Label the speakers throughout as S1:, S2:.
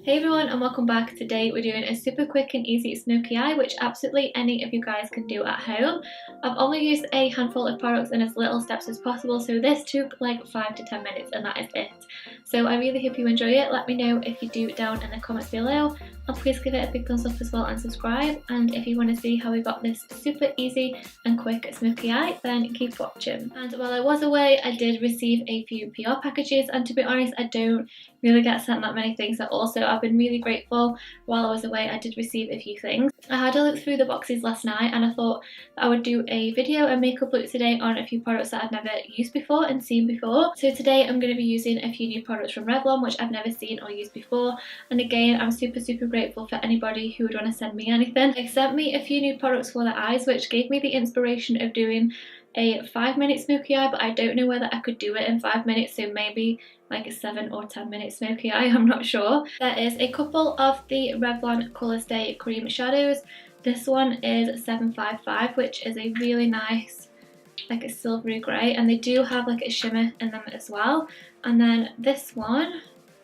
S1: Hey everyone and welcome back. Today we're doing a super quick and easy smoky eye which absolutely any of you guys can do at home. I've only used a handful of products in as little steps as possible, so this took like 5 to 10 minutes and that is it. So I really hope you enjoy it. Let me know if you do down in the comments below, and please give it a big thumbs up as well and subscribe. And if you want to see how we got this super easy and quick smoky eye, then keep watching. And while I was away I did receive a few PR packages, and to be honest I don't really get sent that many things at all, so I've been really grateful. While I was away I did receive a few things. I had a look through the boxes last night and I thought that I would do a video and makeup look today on a few products that I've never used before and seen before. So today I'm going to be using a few new products from Revlon which I've never seen or used before, and again I'm super grateful for anybody who would want to send me anything. They sent me a few new products for the eyes which gave me the inspiration of doing a 5-minute smoky eye, but I don't know whether I could do it in 5 minutes, so maybe like a 7 or 10 minute smoky eye, I'm not sure. There is a couple of the Revlon Colorstay Creme shadows. This one is 755, which is a really nice, like a silvery grey, and they do have like a shimmer in them as well. And then this one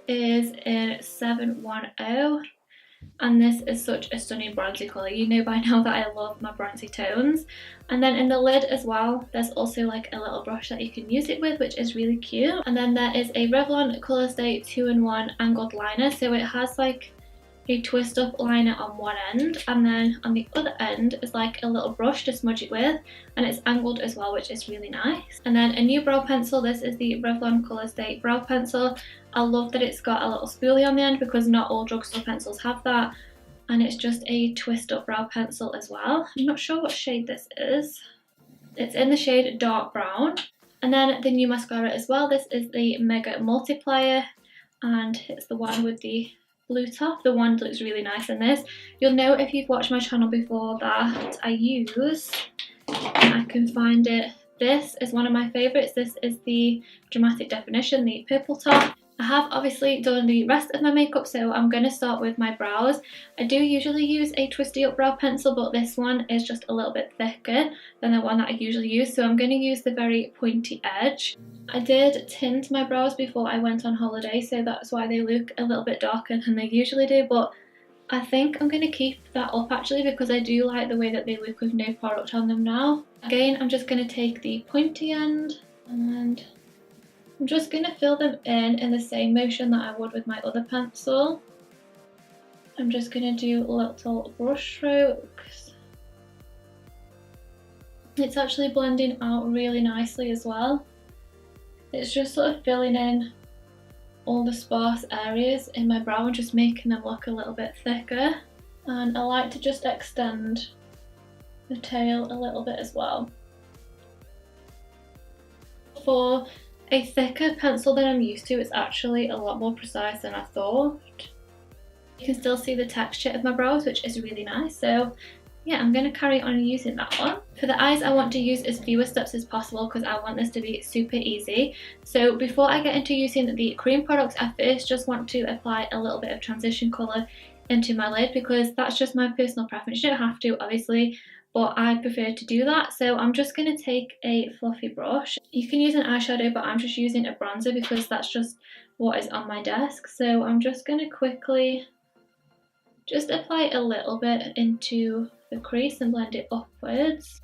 S1: is in 710. And this is such a stunning bronzy colour. You know by now that I love my bronzy tones. And then in the lid as well, there's also like a little brush that you can use it with, which is really cute. And then there is a Revlon Colorstay 2-in-1 angled liner. So it has like a twist up liner on one end, and then on the other end is like a little brush to smudge it with, and it's angled as well, which is really nice. And then a new brow pencil. This is the Revlon Colorstay brow pencil. I love that it's got a little spoolie on the end because not all drugstore pencils have that, and it's just a twist up brow pencil as well. I'm not sure what shade this is. It's in the shade dark brown. And then the new mascara as well. This is the Mega Multiplier, and it's the one with the blue top. The wand looks really nice in this. You'll know if you've watched my channel before that I use, I can find it, this is one of my favourites. This is the Dramatic Definition, the purple top. I have obviously done the rest of my makeup, so I'm going to start with my brows. I do usually use a twisty up brow pencil, but this one is just a little bit thicker than the one that I usually use, so I'm going to use the very pointy edge. I did tint my brows before I went on holiday, so that's why they look a little bit darker than they usually do, but I think I'm going to keep that up actually because I do like the way that they look with no product on them now. Again, I'm just going to take the pointy end and I'm just going to fill them in the same motion that I would with my other pencil. I'm just going to do little brush strokes. It's actually blending out really nicely as well. It's just sort of filling in all the sparse areas in my brow and just making them look a little bit thicker. And I like to just extend the tail a little bit as well. For a thicker pencil than I'm used to, it's actually a lot more precise than I thought. You can still see the texture of my brows, which is really nice. So yeah, I'm going to carry on using that one. For the eyes, I want to use as fewer steps as possible because I want this to be super easy. So before I get into using the cream products, I first just want to apply a little bit of transition colour into my lid because that's just my personal preference. You don't have to, obviously, but I prefer to do that. So I'm just going to take a fluffy brush. You can use an eyeshadow, but I'm just using a bronzer because that's just what is on my desk. So I'm just going to quickly just apply a little bit into the crease and blend it upwards.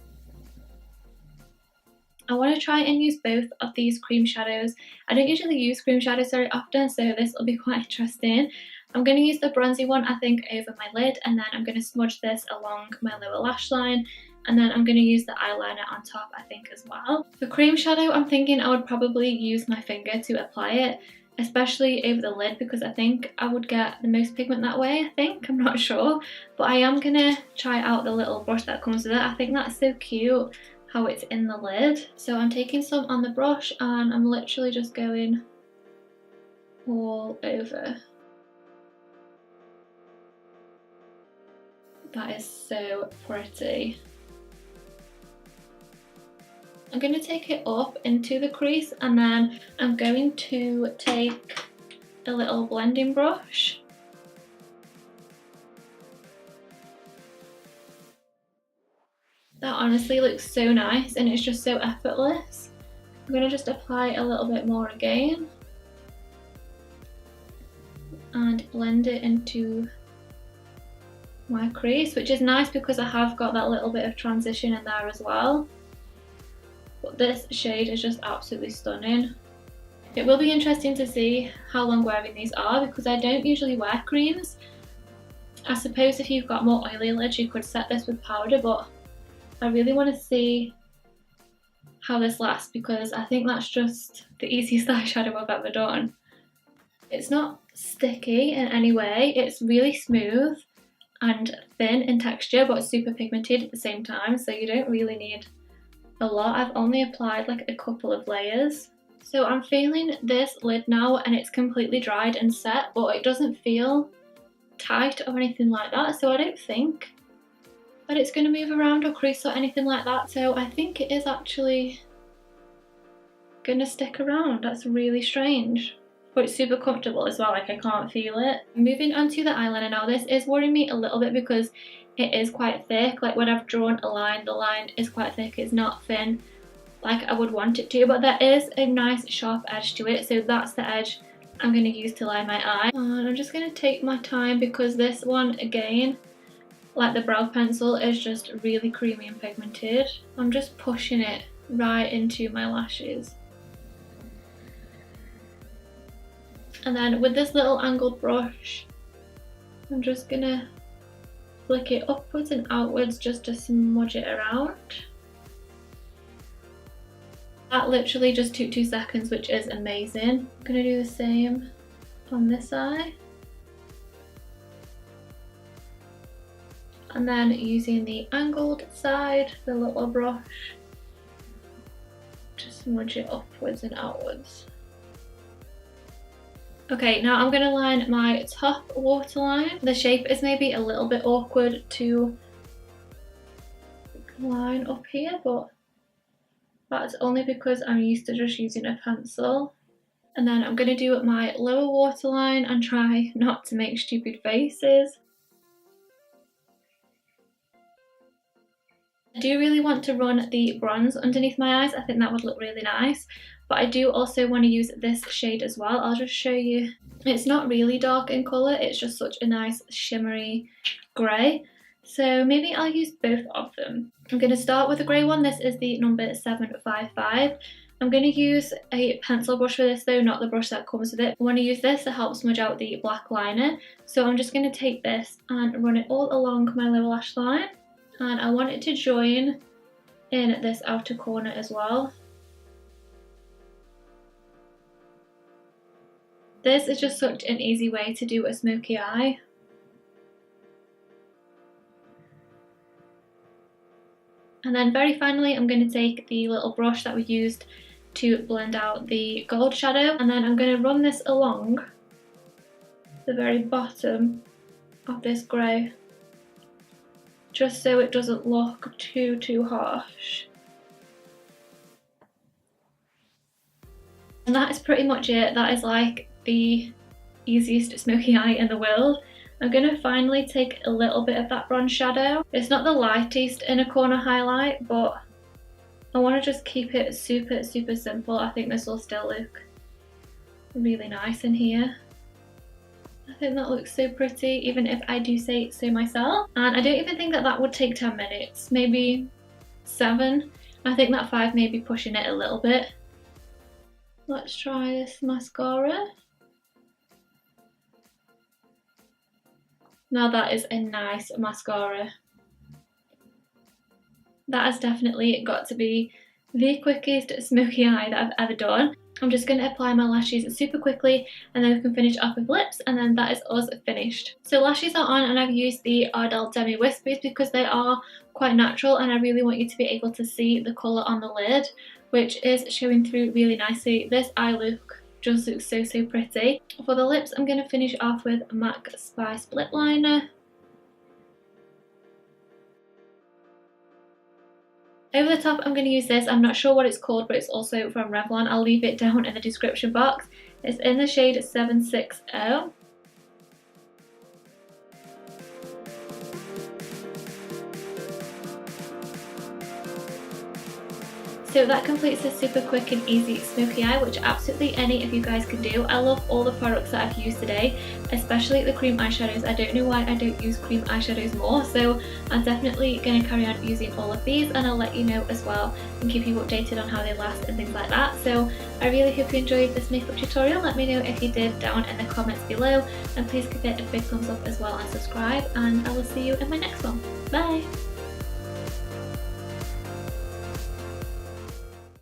S1: I want to try and use both of these cream shadows. I don't usually use cream shadows very often, so this will be quite interesting. I'm going to use the bronzy one, I think, over my lid, and then I'm going to smudge this along my lower lash line, and then I'm going to use the eyeliner on top, I think, as well. For cream shadow, I'm thinking I would probably use my finger to apply it, especially over the lid, because I think I would get the most pigment that way, I think. I'm not sure, but I am going to try out the little brush that comes with it. I think that's so cute how it's in the lid. So I'm taking some on the brush and I'm literally just going all over. That is so pretty. I'm going to take it up into the crease and then I'm going to take a little blending brush. That honestly looks so nice and it's just so effortless. I'm going to just apply a little bit more again. and blend it into my crease, which is nice because I have got that little bit of transition in there as well. But this shade is just absolutely stunning. It will be interesting to see how long wearing these are because I don't usually wear creams. I suppose if you've got more oily lids you could set this with powder, but I really want to see how this lasts because I think that's just the easiest eyeshadow I've ever done. It's not sticky in any way, it's really smooth and thin in texture but super pigmented at the same time, so you don't really need a lot. I've only applied like a couple of layers. So I'm feeling this lid now and it's completely dried and set, but it doesn't feel tight or anything like that, so I don't think that it's going to move around or crease or anything like that, so I think it is actually going to stick around. That's really strange, but it's super comfortable as well, like I can't feel it. Moving on to the eyeliner now. This is worrying me a little bit because it is quite thick. Like when I've drawn a line, the line is quite thick, it's not thin like I would want it to, but there is a nice sharp edge to it, so that's the edge I'm going to use to line my eye. And I'm just going to take my time because this one, again, like the brow pencil, is just really creamy and pigmented. I'm just pushing it right into my lashes. And then with this little angled brush, I'm just going to flick it upwards and outwards just to smudge it around. That literally just took 2 seconds, which is amazing. I'm going to do the same on this eye. And then using the angled side, the little brush, to smudge it upwards and outwards. Okay, now I'm going to line my top waterline. The shape is maybe a little bit awkward to line up here, but that's only because I'm used to just using a pencil. And then I'm going to do my lower waterline and try not to make stupid faces. I do really want to run the bronze underneath my eyes. I think that would look really nice. But I do also want to use this shade as well. I'll just show you. It's not really dark in colour, it's just such a nice shimmery grey. So maybe I'll use both of them. I'm going to start with the grey one. This is the number 755. I'm going to use a pencil brush for this though, not the brush that comes with it. I want to use this to help smudge out the black liner. So I'm just going to take this and run it all along my lower lash line. And I want it to join in this outer corner as well. This is just such an easy way to do a smoky eye. And then very finally, I'm going to take the little brush that we used to blend out the gold shadow, and then I'm going to run this along the very bottom of this grey, just so it doesn't look too harsh. And that is pretty much it. That is like the easiest smoky eye in the world. I'm going to finally take a little bit of that bronze shadow. It's not the lightest inner corner highlight, but I want to just keep it super simple. I think this will still look really nice in here. I think that looks so pretty, even if I do say so myself. And I don't even think that that would take 10 minutes, maybe 7. I think that 5 may be pushing it a little bit. Let's try this mascara. Now that is a nice mascara. That has definitely got to be the quickest smoky eye that I've ever done. I'm just going to apply my lashes super quickly and then we can finish off with lips, and then that is us finished. So lashes are on, and I've used the Ardell Demi Wispies because they are quite natural and I really want you to be able to see the colour on the lid, which is showing through really nicely. This eye look just looks so pretty. For the lips, I'm going to finish off with MAC Spice Lip Liner. Over the top, I'm going to use this. I'm not sure what it's called, but it's also from Revlon. I'll leave it down in the description box. It's in the shade 760. So that completes a super quick and easy smoky eye, which absolutely any of you guys can do. I love all the products that I've used today, especially the cream eyeshadows. I don't know why I don't use cream eyeshadows more, so I'm definitely going to carry on using all of these, and I'll let you know as well and keep you updated on how they last and things like that. So I really hope you enjoyed this makeup tutorial. Let me know if you did down in the comments below, and please give it a big thumbs up as well and subscribe, and I will see you in my next one. Bye!